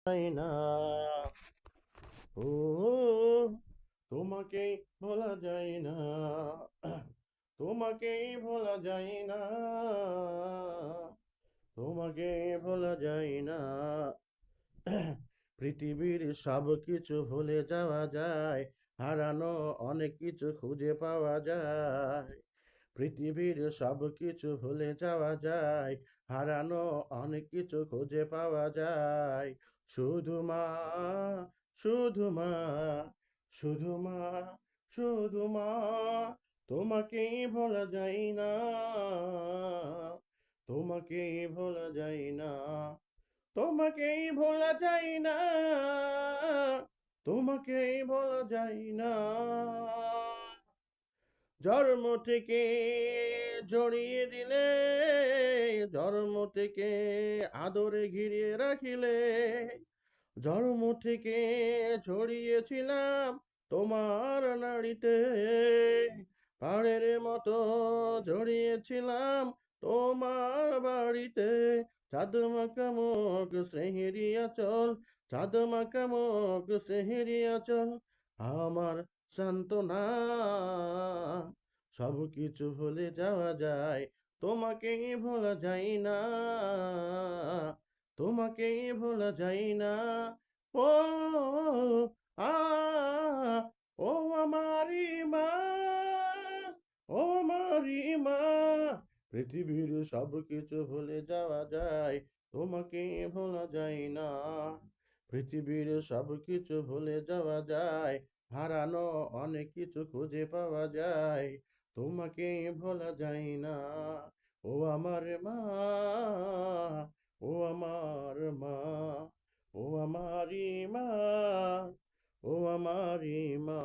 যায় না। ও তোমাকে ভোলা যায় না, তোমাকে ভোলা যায় না, তোমাকে ভোলা যায় না। পৃথিবীর সব কিছু ভুলে যাওয়া যায়, হারানো অনেক কিছু খুঁজে পাওয়া যায়। পৃথিবীর সব কিছু ভুলে যাওয়া যায়, হারানো অনেক কিছু খুঁজে পাওয়া যায়। শুধু মা, শুধু মা, শুধু মা, শুধু মা, তোমাকেই ভোলা যায় না, তোমাকেই ভোলা যায় না, তোমাকেই ভোলা যায় না, তোমাকেই ভোলা যায় না। জন্ম থেকে জড়িয়ে দিলে, জন্ম থেকে আদরে ঘিরে রাখিলে, জন্ম থেকে ছড়িয়েছিলাম তোমার নাড়িতে, পাড়ের মতো জড়িয়েছিলাম তোমার বাড়িতে। চাঁদ মাকামুক স্নেহেরি আঁচল, চাঁদ মাকামুক স্নেহেরি আঁচল, আমার সান্ত্বনা। সব কিছু ভুলে যাওয়া যায়, তোমাকেই ভোলা যায় না, তোমাকেই ভোলা যায় না। ও আ ও আমারি মা, ও আমারি মা। পৃথিবীর সব কিছু ভুলে যাওয়া যায়, তোমাকে ভোলা যায় না। পৃথিবীর সব কিছু ভুলে যাওয়া যায়, হারানো অনেক কিছু খুঁজে পাওয়া যায়, তোমাকে ভোলা যায় না। ও আমার মা, ও আমার মা, ও আমারি মা, ও আমারি মা।